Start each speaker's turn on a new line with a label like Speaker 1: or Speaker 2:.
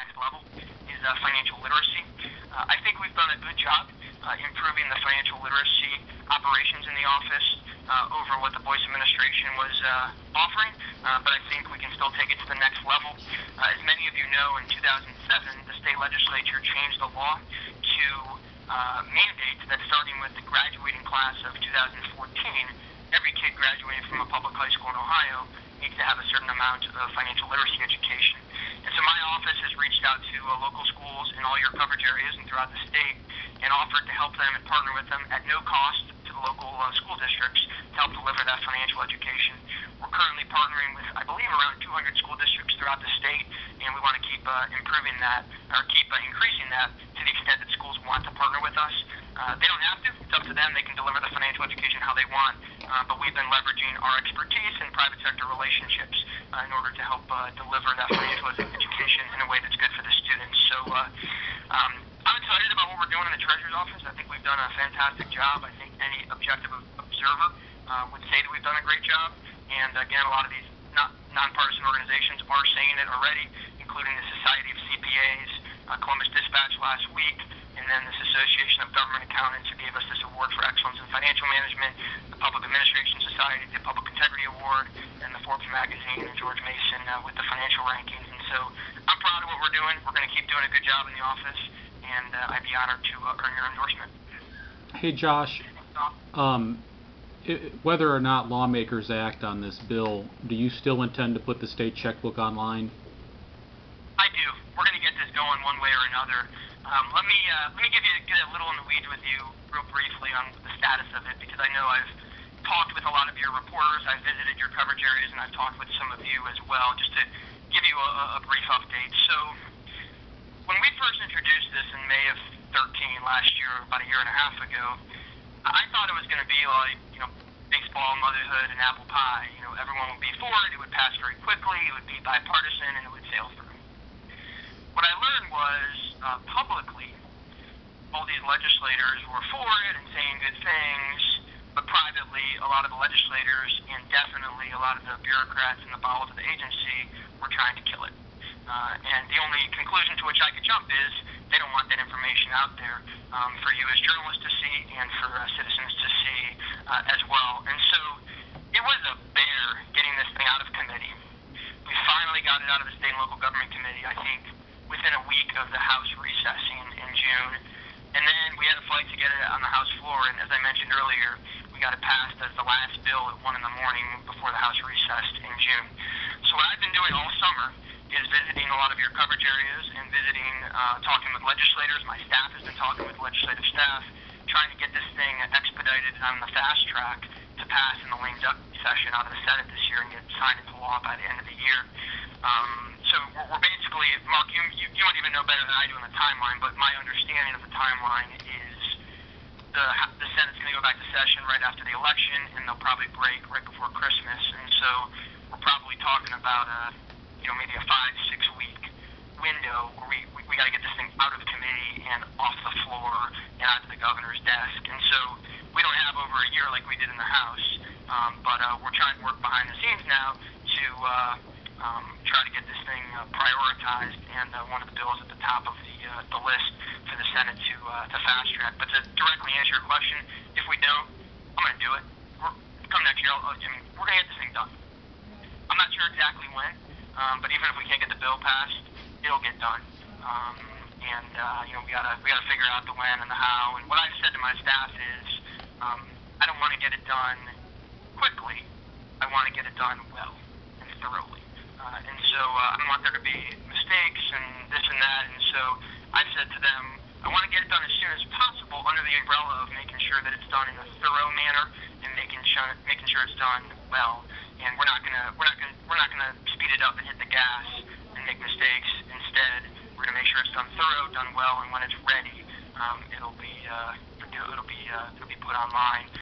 Speaker 1: next level is financial literacy. I think we've done a good job improving the financial literacy operations in the office over what the Boyce administration was offering, but I think we can still take it to the next level. As many of you know, in 2007, the state legislature changed the law to mandate that starting with the graduating class of 2014, every kid graduating from a public high school in Ohio needs to have a certain amount of financial literacy education. And so my office has reached out to local schools in all your coverage areas and throughout the state and offered to help them and partner with them at no cost to the local school districts to help deliver that financial education. We're currently partnering with, I believe, around 200 school districts throughout the state, and we want to keep improving that, or keep increasing that to the extent that schools want to partner with us. They don't have to. It's up to them. They can deliver the financial education how they want, but we've been leveraging our expertise in private sector relationships in order to help deliver that financial education in a way that's good for the students. So I'm excited about what we're doing in the Treasurer's office. I think we've done a fantastic job. I think any objective observer would say that we've done a great job. And again, a lot of these nonpartisan organizations are saying it already, including the Society of CPAs, Columbus Dispatch last week, and then this Association of Government Accountants who gave us this award for excellence in financial management, the Public Administration Society, the Public Integrity Award, and the Forbes magazine and George Mason with the financial rankings. And so I'm proud of what we're doing. We're going to keep doing a good job in the office, and I'd be honored to earn your endorsement.
Speaker 2: Hey, Josh. Whether or not lawmakers act on this bill, do you still intend to put the state checkbook online?
Speaker 1: I do. We're going to get this going one way or another. Let me get a little in the weeds with you real briefly on the status of it, because I know I've talked with a lot of your reporters, I've visited your coverage areas, and I've talked with some of you as well, just to give you a brief update. So when we first introduced this in May of 2013, last year, about a year and a half ago, I thought it was going to be like, baseball, motherhood, and apple pie. Everyone would be for it, it would pass very quickly, it would be bipartisan, and it would sail through. What I learned was, publicly, all these legislators were for it and saying good things, but privately, a lot of the legislators and definitely a lot of the bureaucrats in the bowels of the agency were trying to kill it. And the only conclusion to which I could jump is they don't want that information out there for you as journalists to see and for citizens to see as well. And so it was a bear getting this thing out of committee. We finally got it out of the state and local government committee, I think, within a week of the House recessing in June. And then we had a fight to get it on the House floor, and as I mentioned earlier, we got it passed as the last bill at 1 in the morning before the House recessed in June. So what I've been doing all summer is visiting a lot of your coverage areas and visiting, talking with legislators. My staff has been talking with legislative staff, trying to get this thing expedited on the fast track to pass in the lame duck session out of the Senate this year and get signed into law by the end of the year. So we're basically, Mark, you might even know better than I do on the timeline, but my understanding of the timeline is the Senate's going to go back to session right after the election, and they'll probably break right before Christmas. And so we're probably talking about maybe a 5-6 week window where we got to get this thing out of committee and off the floor and onto the governor's desk. And so we don't have over a year like we did in the House, but we're trying to work behind the scenes now to try to get this thing prioritized, and one of the bills at the top of the list for the Senate to fast track. But to directly answer your question, if we don't, I'm going to do it. Come next year, we're going to get this thing done. I'm not sure exactly when, but even if we can't get the bill passed, it'll get done. We gotta figure out the when and the how. And what I've said to my staff is, I don't want to get it done quickly. I want to get it done well and thoroughly. And so I don't want there to be mistakes and this and that. And so I've said to them, I want to get it done as soon as possible under the umbrella of making sure that it's done in a thorough manner and making sure it's done well. And we're not gonna speed it up and hit the gas and make mistakes. Instead, we're gonna make sure it's done thorough, done well, and when it's ready, it'll be put online.